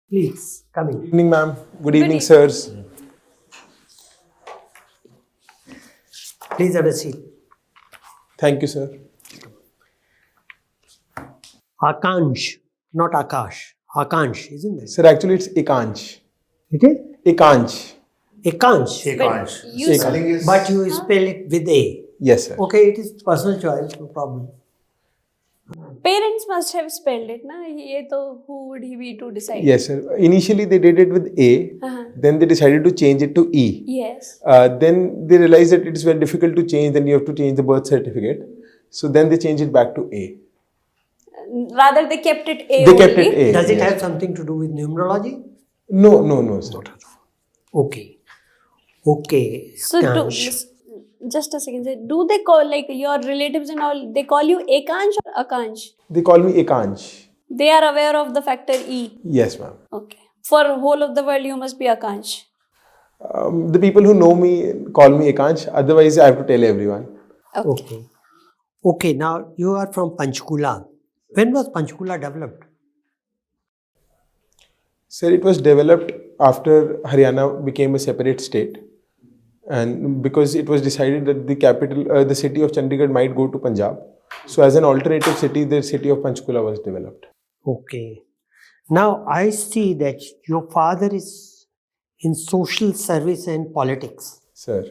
Please, come in. Good evening, ma'am. Good evening, sirs. Please have a seat. Thank you, sir. Akansh, not Akash. Akansh, isn't it? Sir, actually, it's Akansh. It is? Akansh. Akansh. But you Akansh. But you spell it with A. Yes, sir. Okay, it is personal choice, no problem. parents must have spelled it, na? ये तो who would he be to decide? Yes, sir. Initially, they did it with A. Then they decided to change it to E. Yes. Then they realized that it is very difficult to change. Then you have to change the birth certificate. So then they changed it back to A. Rather, they kept it A They only. kept it A. Does it yes. have something to do with numerology? No, sir. Okay. Okay. So, Akansh. just a second. Do they call, like, your relatives and all, they call you Akansh or Akansh? They call me Akansh. They are aware of the factor E. Yes, ma'am. Okay. For whole of the world, you must be Akansh. The people who know me call me Akansh. Otherwise, I have to tell everyone. Okay. Okay, now you are from Panchkula. When was Panchkula developed? Sir, it was developed after Haryana became a separate state, and because it was decided that the capital, the city of Chandigarh might go to Punjab. So as an alternative city, the city of Panchkula was developed. Okay. Now I see that your father is in social service and politics, Sir,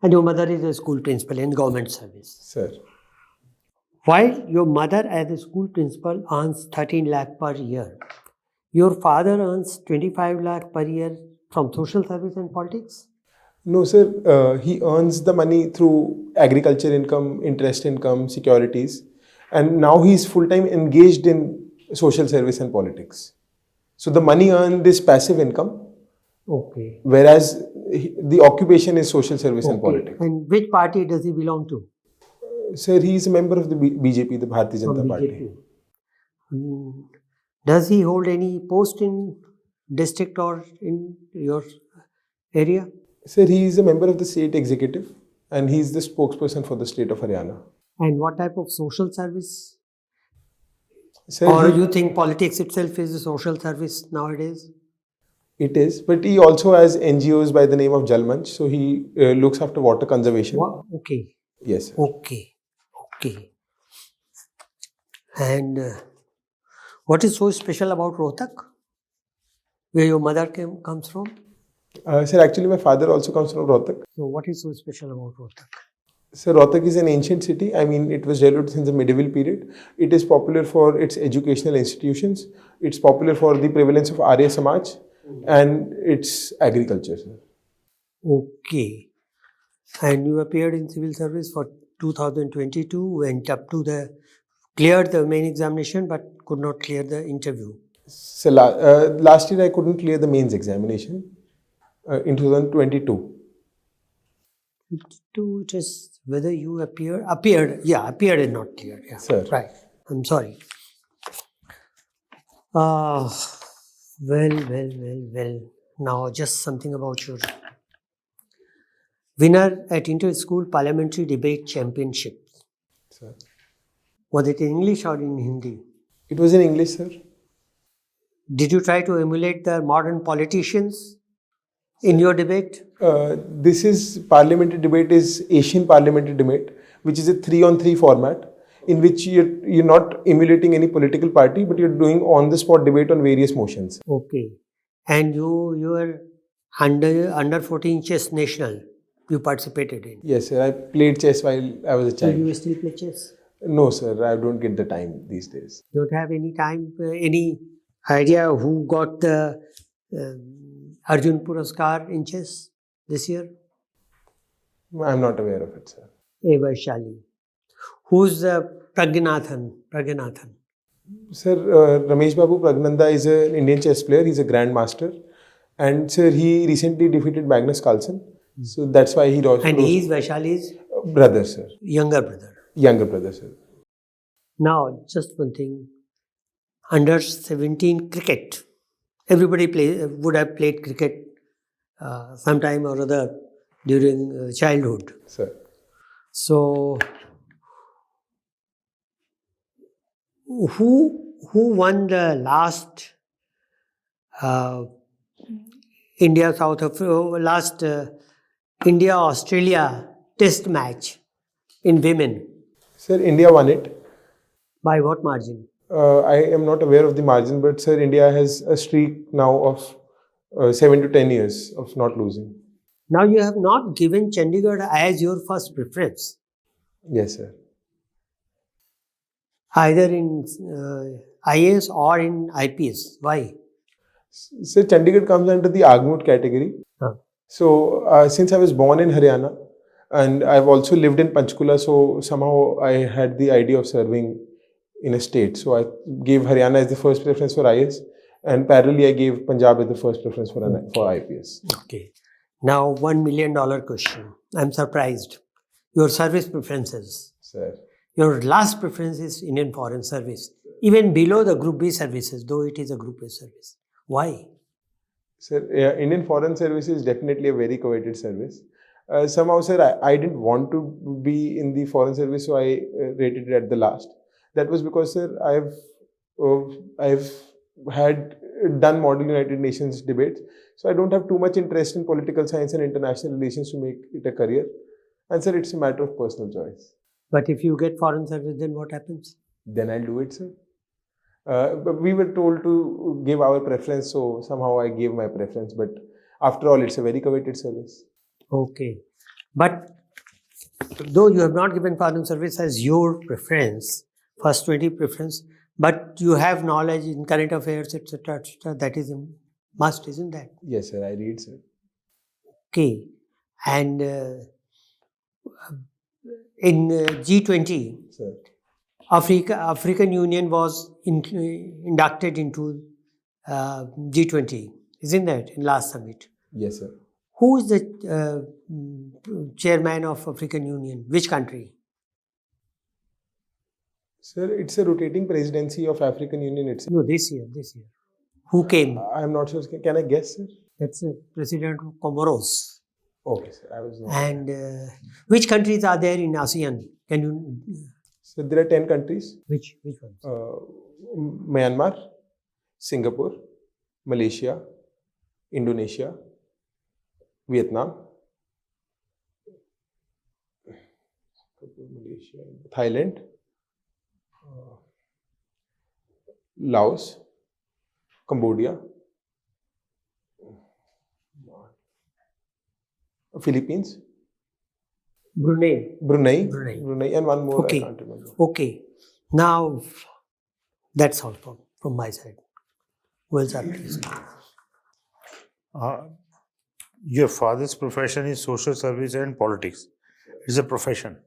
and your mother is a school principal in government service. sir. While your mother as a school principal earns 13 lakh per year, your father earns 25 lakh per year from social service and politics? No, sir. He earns the money through agriculture income, interest income, securities, and now he is full-time engaged in social service and politics. So the money earned is passive income, Okay. whereas the occupation is social service and politics. And which party does he belong to? Sir, he is a member of the BJP, the Bharatiya From Janata Party. BJP. Does he hold any post in district or in your area? Sir, he is a member of the state executive and he is the spokesperson for the state of Haryana. And what type of social service? Sir, Or you think politics itself is a social service nowadays? it is, but he also has NGOs by the name of Jalmanch, so he looks after water conservation. Okay. Yes, sir. Okay. Okay. And what is so special about Rohtak? Where your mother comes from? Sir, actually my father also comes from Rohtak. So what is so special about Rohtak? Sir, Rohtak is an ancient city. I mean, it was developed since the medieval period. It is popular for its educational institutions. It's popular for the prevalence of Arya Samaj and its agriculture, sir. Okay. And you appeared in civil service for 2022, went up to cleared the main examination but could not clear the interview. So last year I couldn't clear the mains examination in 2022. It is whether you appeared and not cleared. Yeah, Sir. Right. I'm sorry. Well. Now just something about your winner at Inter-School Parliamentary Debate Championship. Sir. Was it in English or in Hindi? It was in English, sir. Did you try to emulate the modern politicians in your debate? This is parliamentary debate is Asian parliamentary debate, which is a 3-on-3 format in which you're not emulating any political party, but you're doing on-the-spot debate on various motions. Okay. And you were under 14 chess national. You participated in. Yes, sir. I played chess while I was a So child. you still play chess? No, sir. I don't get the time these days. Don't have any time, any idea who got the Arjun Puraskar in chess this year? I'm not aware of it, sir. Vaishali. Who's Pragnathan? Sir, Ramesh Babu Pragnanda is an Indian chess player. He's a grandmaster. And, sir, he recently defeated Magnus Carlsen. So that's why he also... And he is Vaishali's brother, sir. younger brother. Younger brother, sir. Now, just one thing. Under 17 cricket. Everybody would have played cricket sometime or other during childhood. Sir. So, who won the last uh, India South Africa last India Australia Test match in women? Sir, India won it. By what margin? I am not aware of the margin, but sir, India has a streak now of 7 to 10 years of not losing. Now you have not given Chandigarh as your first preference, Yes, sir. either in IAS or in IPS. Why? Sir, Chandigarh comes under the Agmut category. Huh. So, since I was born in Haryana and I've also lived in Panchkula, so somehow I had the idea of serving in a state. So, I gave Haryana as the first preference for IAS, and parallelly, I gave Punjab as the first preference for IPS. Okay. Now, $1 million question. I'm surprised. Your service preferences. Sir. Your last preference is Indian Foreign Service, even below the Group B services, though it is a Group A service. Why? Sir, Indian Foreign Service is definitely a very coveted service. Somehow, sir, I didn't want to be in the Foreign Service, so I rated it at the last. That was because, sir, I've had done Model United Nations debates, so I don't have too much interest in political science and international relations to make it a career. And, sir, it's a matter of personal choice. But if you get Foreign Service, then what happens? Then I'll do it, sir. But we were told to give our preference, so somehow I gave my preference. But after all, it's a very coveted service. Okay. But though you have not given Foreign Service as your preference, first 20 preference, but you have knowledge in current affairs, etc., that is a must, isn't that? Yes, sir, I read, sir. Okay. And in G20, Sir. African Union was inducted into G20, isn't that, in last summit? Yes, sir. Who is the chairman of African Union? Which country? Sir, it's a rotating presidency of African Union itself. No, this year. Who came? I'm not sure. Can I guess, sir? That's President of Comoros. Okay, sir. I was not. And which countries are there in ASEAN? Can you? So there are 10 countries. Which ones? Myanmar, Singapore, Malaysia, Indonesia, Vietnam, Malaysia, Thailand, Laos, Cambodia, Philippines, Brunei, and one more. Okay. I can't remember. Okay. Now, that's all from my side. Well said, please. Your father's profession is social service and politics. It's a profession.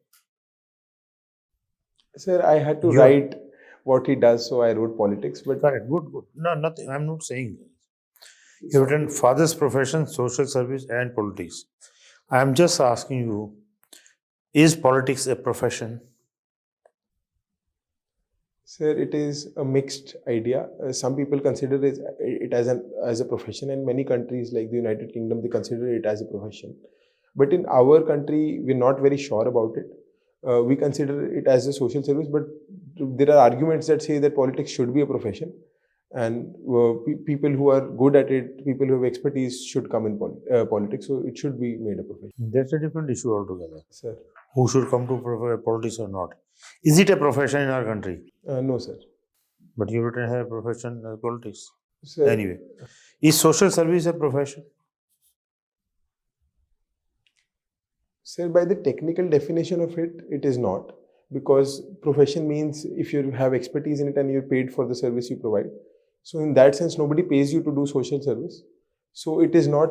Sir, I had to write what he does, so I wrote politics. But Correct. Good. No, nothing. I'm not saying this. You've written father's profession, social service, and politics. I'm just asking you, is politics a profession? sir, it is a mixed idea. Some people consider it as a profession, and many countries like the United Kingdom, they consider it as a profession. But in our country, we're not very sure about it. We consider it as a social service, but there are arguments that say that politics should be a profession, and people who are good at it, people who have expertise, should come in politics. So it should be made a profession. That's a different issue altogether. Sir, Who should come to politics or not? Is it a profession in our country? no, sir. But you written here profession politics. Sir, Anyway, is social service a profession? Sir, by the technical definition of it, it is not. Because profession means if you have expertise in it and you're paid for the service you provide. So in that sense, nobody pays you to do social service. So it is not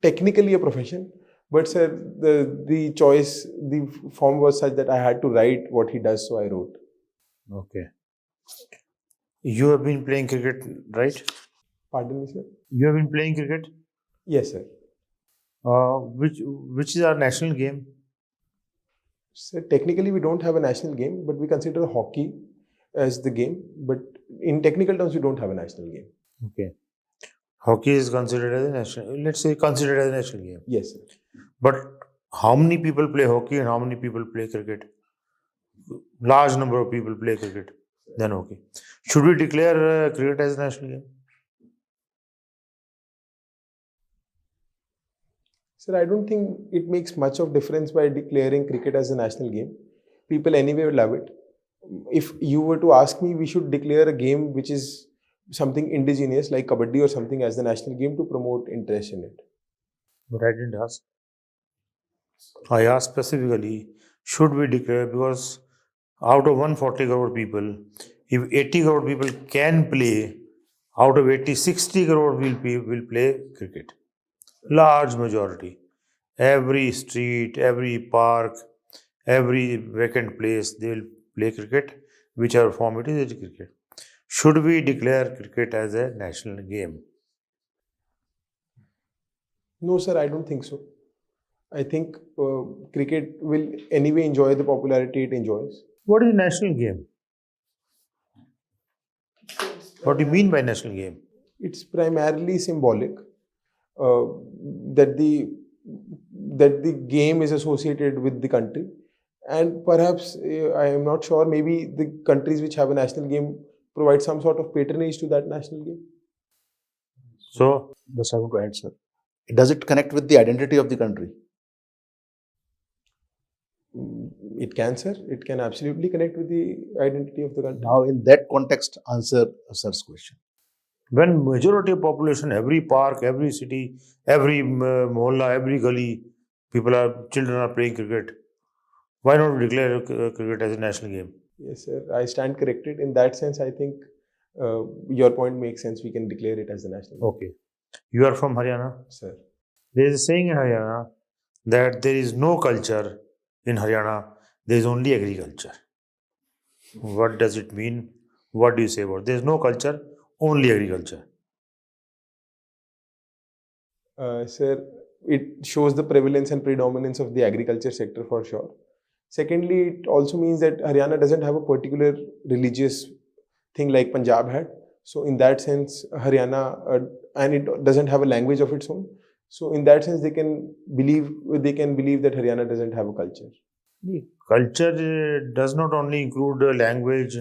technically a profession. But sir, the choice, the form was such that I had to write what he does, so I wrote. Okay. You have been playing cricket, right? Pardon me, sir? You have been playing cricket? Yes, sir. Which is our national game? Sir, technically we don't have a national game, but we consider hockey as the game. But in technical terms, we don't have a national game. Okay. Hockey is considered as a national, let's say considered as a national game. Yes, sir. But how many people play hockey and how many people play cricket? Large number of people play cricket than hockey. Should we declare cricket as a national game? Sir, I don't think it makes much of difference by declaring cricket as a national game. People anyway love it. If you were to ask me, we should declare a game which is something indigenous like kabaddi or something as the national game to promote interest in it. But I didn't ask. I asked specifically, should we declare, because out of 140 crore people, if 80 crore people can play, out of 80, 60 crore will play cricket. Large majority. Every street, every park, every vacant place, they will play cricket, whichever form it is cricket. Should we declare cricket as a national game? No, sir, I don't think so. I think cricket will anyway enjoy the popularity it enjoys. What is a national game? What do you mean by national game? It's primarily symbolic that the game is associated with the country, and perhaps I am not sure. Maybe the countries which have a national game provide some sort of patronage to that national game. So, Just I want to add, sir. Does it connect with the identity of the country? It can, sir. It can absolutely connect with the identity of the country. Now, in that context, answer sir's question. when majority of population, every park, every city, every mohalla, every gully, children are playing cricket, why not declare cricket as a national game? Yes, sir. I stand corrected. In that sense, I think your point makes sense. We can declare it as the national game. Okay. You are from Haryana? Sir. There is a saying in Haryana that there is no culture in Haryana, there is only agriculture. What does it mean? What do you say about it? There is no culture, only agriculture. Sir, it shows the prevalence and predominance of the agriculture sector for sure. Secondly, it also means that Haryana doesn't have a particular religious thing like Punjab had. So in that sense, Haryana, and it doesn't have a language of its own. So in that sense, they can believe that Haryana doesn't have a culture. Culture does not only include language,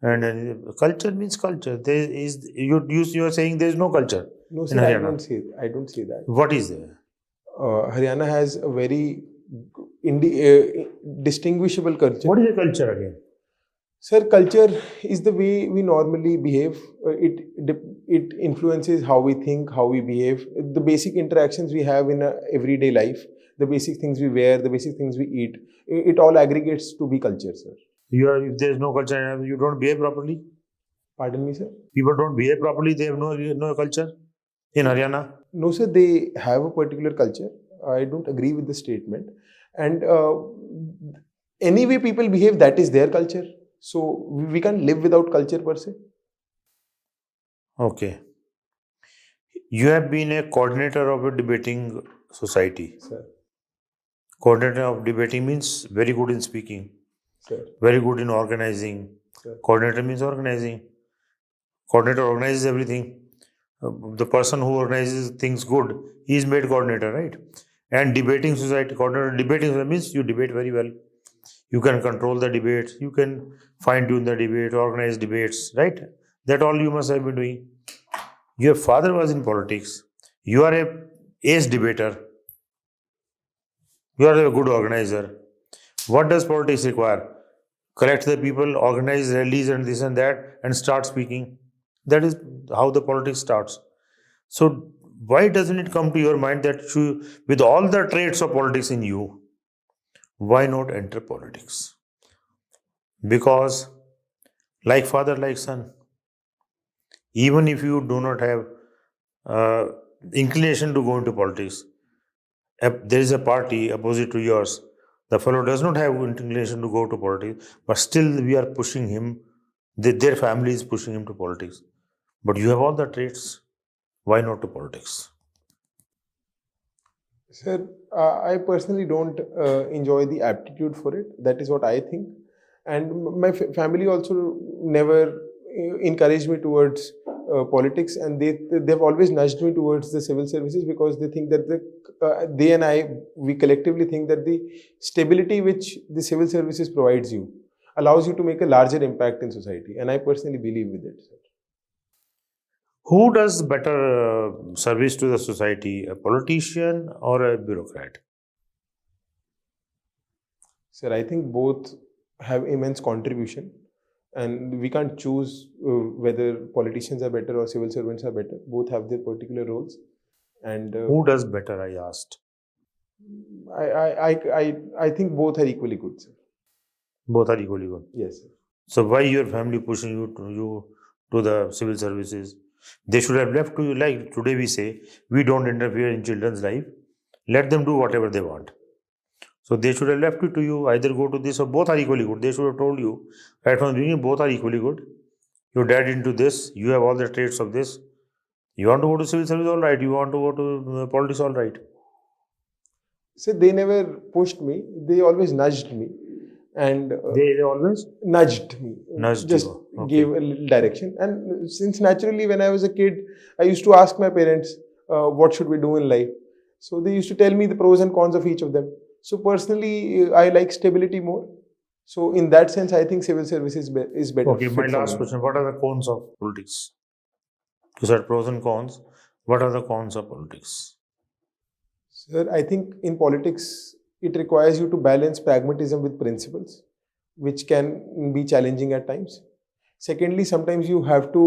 and culture means culture. There is you are saying there is no culture. No, in sir, I Haryana. don't say that. What is there? Haryana has a very distinguishable culture. What is a culture again? Sir, culture is the way we normally behave. It influences how we think, how we behave, the basic interactions we have in everyday life, the basic things we wear, the basic things we eat. It all aggregates to be culture, sir. If there is no culture, you don't behave properly. Pardon me, sir? People don't behave properly. They have no culture in Haryana. No, sir, they have a particular culture. I don't agree with the statement. And any way people behave, that is their culture. So we can't live without culture per se. Okay. You have been a coordinator of a debating society. Sir. Coordinator of debating means very good in speaking, Sir. very good in organizing. Sir. Coordinator means organizing. Coordinator organizes everything. The person who organizes things good, he is made coordinator, right? And debating society, coordinator debating society means you debate very well. You can control the debates, you can fine tune the debate, organize debates, right? That all you must have been doing. Your father was in politics. You are a ace debater. You are a good organizer. What does politics require? Collect the people, organize rallies and this and that, and start speaking. That is how the politics starts. So why doesn't it come to your mind that with all the traits of politics in you, why not enter politics? Because like father, like son, even if you do not have inclination to go into politics, there is a party opposite to yours, the fellow does not have inclination to go to politics, but still we are pushing him, their family is pushing him to politics. But you have all the traits, why not to politics? Sir, I personally don't enjoy the aptitude for it. That is what I think. And my family also never encouraged me towards politics, and they've always nudged me towards the civil services because they think that we collectively think that the stability which the civil services provides you allows you to make a larger impact in society. And I personally believe with it, sir. Who does better service to the society, a politician or a bureaucrat? Sir, I think both have immense contribution, and we can't choose whether politicians are better or civil servants are better. Both have their particular roles, and Who does better, I asked. I think both are equally good, sir. Both are equally good. Yes, sir. So why your family pushing you to the civil services? They should have left to you, like today we say, we don't interfere in children's life. Let them do whatever they want. So they should have left it to you, either go to this or both are equally good. They should have told you right from the beginning, both are equally good. Your dad into this, you have all the traits of this. You want to go to civil service, all right. You want to go to politics, all right. So they never pushed me. They always nudged me, and They always nudged me. Nudged just you, okay. gave a little direction. And since naturally, when I was a kid, I used to ask my parents, "What should we do in life?" So they used to tell me the pros and cons of each of them. So personally, I like stability more. So in that sense, I think civil service is better. Okay, my fit for last me. question. What are the cons of politics? You said pros and cons. What are the cons of politics? Sir, I think in politics, it requires you to balance pragmatism with principles, which can be challenging at times. Secondly, sometimes you have to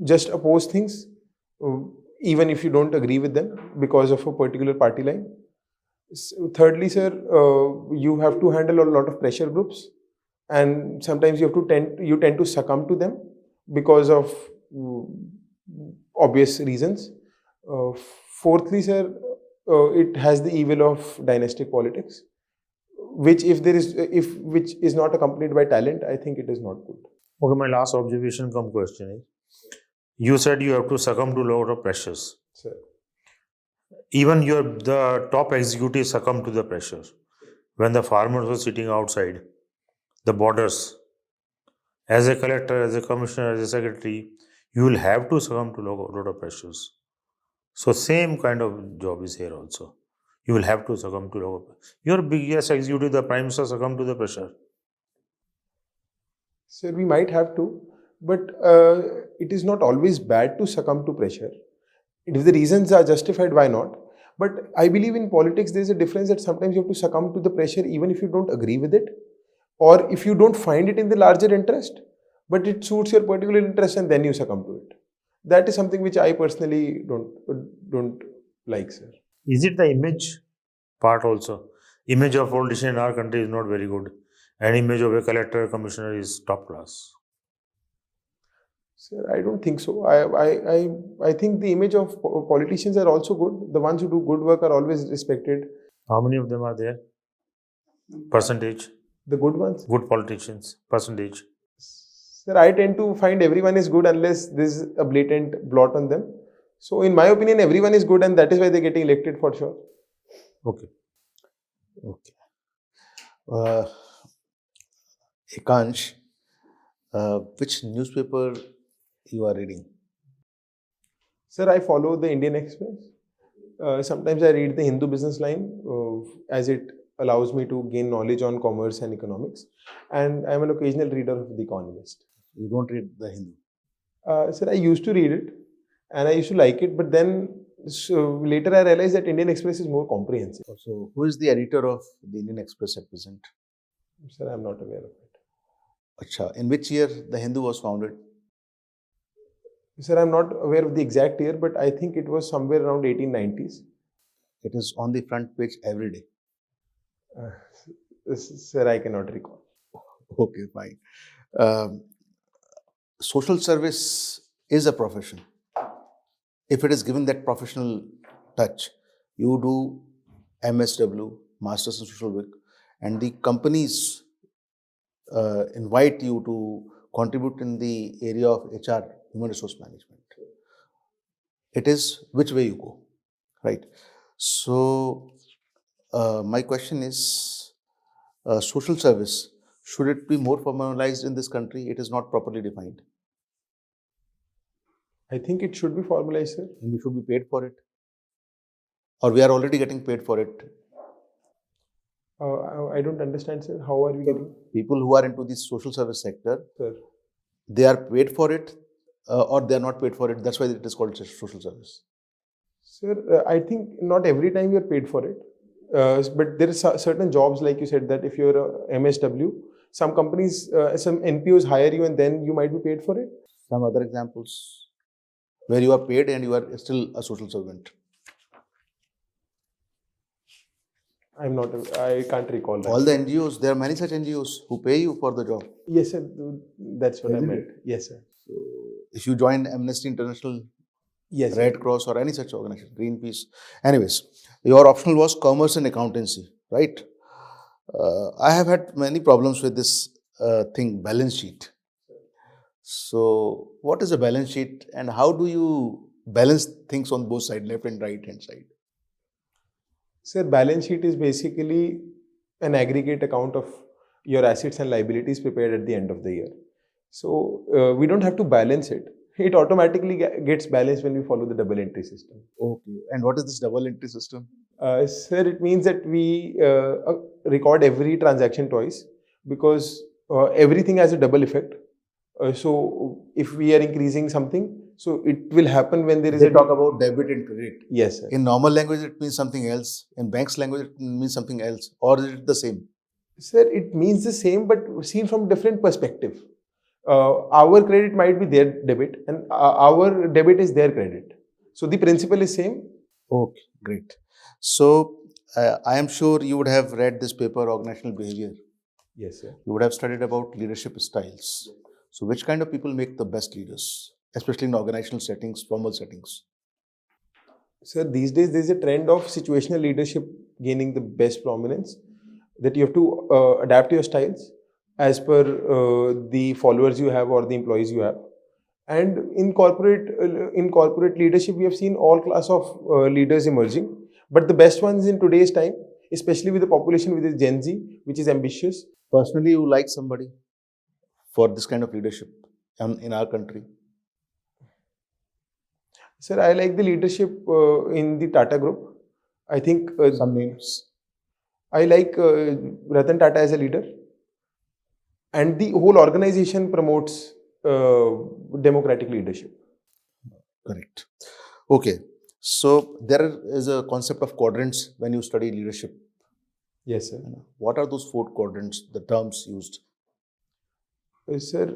just oppose things, uh, even if you don't agree with them because of a particular party line. Thirdly, sir, you have to handle a lot of pressure groups, and sometimes you tend to succumb to them because of mm, obvious reasons. Uh, Fourthly, sir, it has the evil of dynastic politics, which which is not accompanied by talent, I think it is not good. Okay, my last observation come question is, you said you have to succumb to a lot of pressures. Sir, Even the top executives succumb to the pressure. When the farmers were sitting outside the borders, as a collector, as a commissioner, as a secretary, you will have to succumb to a lot of pressures. So same kind of job is here also. You will have to succumb to a lot of. Your biggest executive, the prime minister, succumb to the pressure. sir, we might have to, but it is not always bad to succumb to pressure. If the reasons are justified, why not? But I believe in politics, there is a difference that sometimes you have to succumb to the pressure even if you don't agree with it, or if you don't find it in the larger interest, but it suits your particular interest and then you succumb to it. That is something which I personally don't like, sir. Is it the image part also? Image of politician in our country is not very good. And image of a collector, commissioner is top class. Sir, I don't think so. I think the image of politicians are also good. The ones who do good work are always respected. How many of them are there? Percentage? The good ones. Good politicians, percentage. Sir, I tend to find everyone is good unless there's a blatant blot on them. So, in my opinion, everyone is good, and that is why they're getting elected for sure. Okay. Okay. Akansh, which newspaper you are reading? Sir, I follow the Indian Express. Sometimes I read the Hindu business line as it allows me to gain knowledge on commerce and economics. And I'm an occasional reader of The Economist. You don't read the Hindu. Sir, I used to read it and I used to like it, but then later I realized that Indian Express is more comprehensive. So, who is the editor of the Indian Express at present? Sir, I'm not aware of it. Acha. In which year the Hindu was founded? Sir, I'm not aware of the exact year, but I think it was somewhere around 1890s. It is on the front page every day. Sir, I cannot recall. Okay, fine. Social service is a profession. If it is given that professional touch, you do MSW, Masters in Social Work, and the companies invite you to contribute in the area of HR, Human Resource Management. It is which way you go, right? So, my question is, social service, should it be more formalized in this country? It is not properly defined. I think it should be formalized, sir. And we should be paid for it. Or we are already getting paid for it. I don't understand, sir. How are we getting? People who are into the social service sector, Sir, they are paid for it or they are not paid for it? That's why it is called social service. Sir, I think not every time you're paid for it. But there are certain jobs, like you said, that if you're a MSW, some companies, some NPOs hire you and then you might be paid for it. Some other examples where you are paid and you are still a social servant. I can't recall that. All the NGOs, there are many such NGOs who pay you for the job. Yes, sir. That's what I Isn't meant. Yes, sir. So if you join Amnesty International, Yes, Red Cross or any such organization, Greenpeace. Anyways, your optional was commerce and accountancy, right? I have had many problems with this thing, balance sheet. So what is a balance sheet and how do you balance things on both sides, left and right hand side? Sir, balance sheet is basically an aggregate account of your assets and liabilities prepared at the end of the year. So we don't have to balance it. It automatically gets balanced when we follow the double entry system. Okay. And what is this double entry system? Sir, it means that we record every transaction twice because everything has a double effect. So if we are increasing something, so it will happen when there is They talk about debit and credit. Yes, sir. In normal language, it means something else. In bank's language, it means something else. Or is it the same? Sir, it means the same, but seen from different perspective. Our credit might be their debit, and our debit is their credit. So the principle is same. Okay, great. So I am sure you would have read this paper, Organizational Behavior. Yes, sir. You would have studied about leadership styles. So which kind of people make the best leaders, especially in organizational settings, formal settings? Sir, these days there is a trend of situational leadership gaining the best prominence, that you have to adapt your styles as per the followers you have or the employees you have. And in corporate leadership, we have seen all class of leaders emerging. But the best ones in today's time, especially with the population which is Gen Z, which is ambitious. Personally, you like somebody for this kind of leadership in our country? Sir, I like the leadership in the Tata Group. I think Some names. I like Ratan Tata as a leader. And the whole organization promotes democratic leadership. Correct. Okay. So there is a concept of quadrants when you study leadership. Yes, sir. What are those 4 quadrants, the terms used? Sir,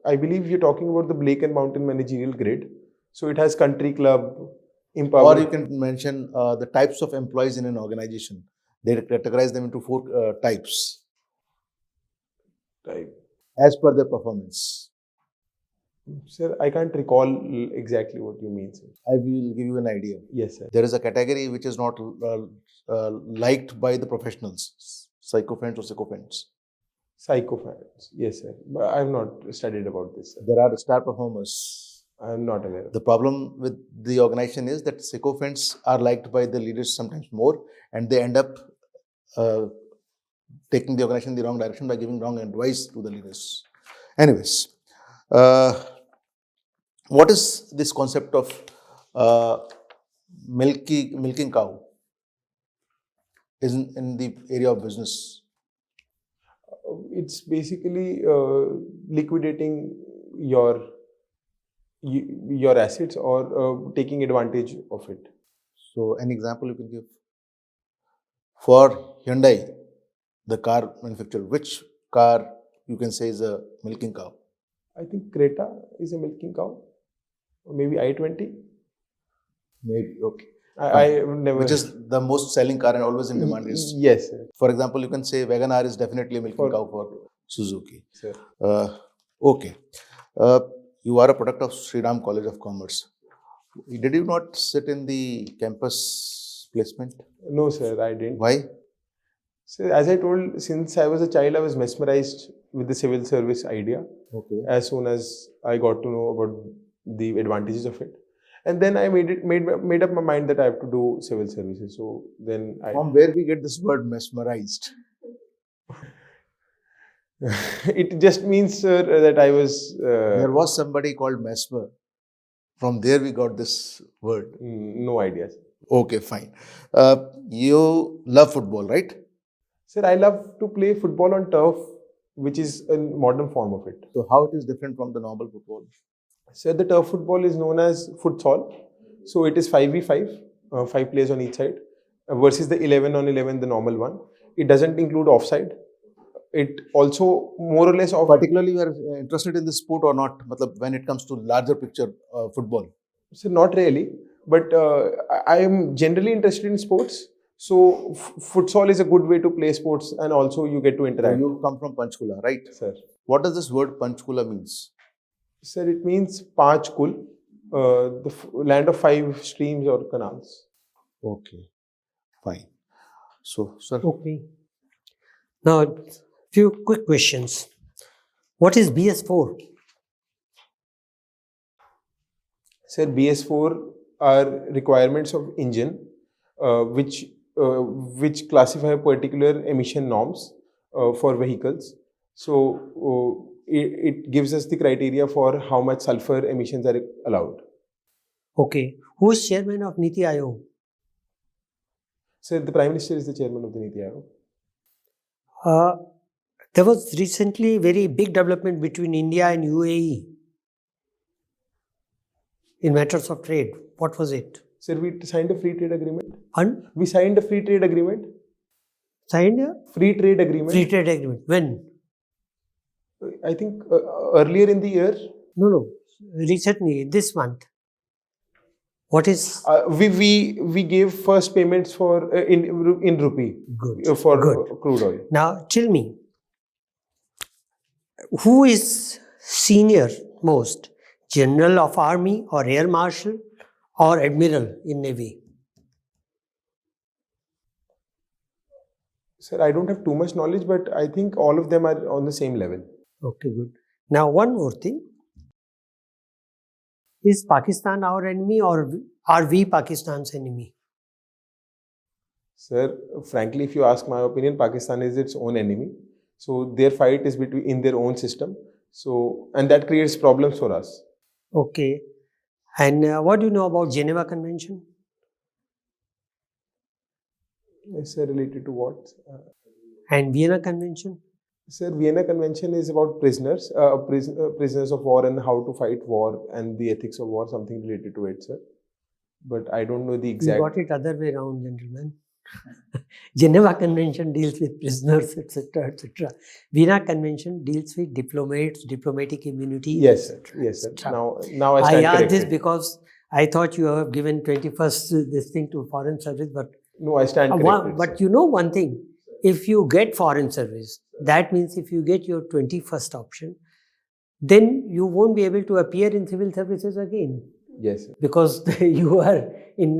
I believe you're talking about the Blake and Mountain managerial grid. So it has country club, empower. Or you can mention the types of employees in an organization. They categorize them into 4 types Type. as per their performance. Sir, I can't recall exactly what you mean, sir. I will give you an idea. Yes, sir. There is a category which is not liked by the professionals, sycophants or sycophants. Psychophants. Yes, sir. But I have not studied about this, sir. There are star performers. I am not aware of The problem with the organization is that sycophants are liked by the leaders sometimes more, and they end up taking the organization in the wrong direction by giving wrong advice to the leaders. Anyways, what is this concept of milking cow in the area of business? It's basically liquidating your assets or taking advantage of it. So, an example you can give? For Hyundai, the car manufacturer, which car you can say is a milking cow? I think Creta is a milking cow. Or maybe I-20. Maybe, okay. I have never. Which is the most selling car and always in demand is. Yes, sir. For example, you can say WagonR is definitely a milking cow for Suzuki. Sir. Okay. You are a product of Sriram College of Commerce. Did you not sit in the campus placement? No, sir, I didn't. Why? So, as I told, since I was a child, I was mesmerized with the civil service idea. Okay. As soon as I got to know about the advantages of it, and then I made up my mind that I have to do civil services. So then From where we get this word mesmerized? it just means, sir, that I was. There was somebody called Mesmer. From there we got this word. No idea, sir. Okay, fine. You love football, right? Sir, I love to play football on turf, which is a modern form of it. So how it is different from the normal football? So the turf football is known as futsal. So it is 5v5, 5 players on each side, versus the 11 on 11, the normal one. It doesn't include offside. It also more or less of. Particularly, you are interested in this sport or not? Matlab, when it comes to larger picture football. So not really, but I am generally interested in sports. So futsal is a good way to play sports, and also you get to So interact. you come from Panchkula, right? Sir. What does this word Panchkula means? Sir, it means Panch Kul, the land of 5 streams or canals. Okay, fine. So, sir, Okay. Now, few quick questions. What is BS4? Sir, BS4 are requirements of engine, which classify particular emission norms for vehicles. So it gives us the criteria for how much sulfur emissions are allowed. Okay. Who is chairman of Niti Aayog? Sir, the Prime Minister is the chairman of the Niti Aayog. There was recently very big development between India and UAE in matters of trade. What was it? Sir, we signed a free trade agreement. And We signed a free trade agreement. signed a Free trade agreement. free trade agreement. When? I think earlier in the year. No. Recently, this month. What is We gave first payments for in rupee good? for Good. crude oil. Now, tell me, who is senior most? General of Army or Air Marshal or Admiral in Navy? Sir, I don't have too much knowledge, but I think all of them are on the same level. Okay, good. Now, one more thing. Is Pakistan our enemy or are we Pakistan's enemy? Sir, frankly, if you ask my opinion, Pakistan is its own enemy. So their fight is in their own system. So, and that creates problems for us. Okay. And what do you know about Geneva Convention? Yes, sir, related to what? And Vienna Convention? Sir, Vienna Convention is about prisoners, prisoners of war and how to fight war and the ethics of war, something related to it, sir. But I don't know the You exact. got it other way around, gentlemen. Geneva Convention deals with prisoners, etc., etc. Vienna Convention deals with diplomats, diplomatic immunity. Yes, sir. Yes, sir. etc. Now I I stand asked this corrected. because I thought you have given 21st this thing to foreign service, but No, I stand corrected. but sir. you know one thing, if you get foreign service, that means if you get your 21st option, then you won't be able to appear in civil services again Yes, sir. because you are in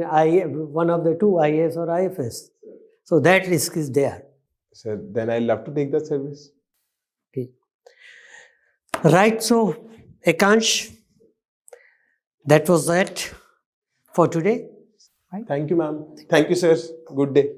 one of the two, IAS or IFS. So that risk is there. Sir, then I'll love to take that service. Okay. Right, so Akansh, that was that for today. Thank you, ma'am. Thank you, sir. Good day.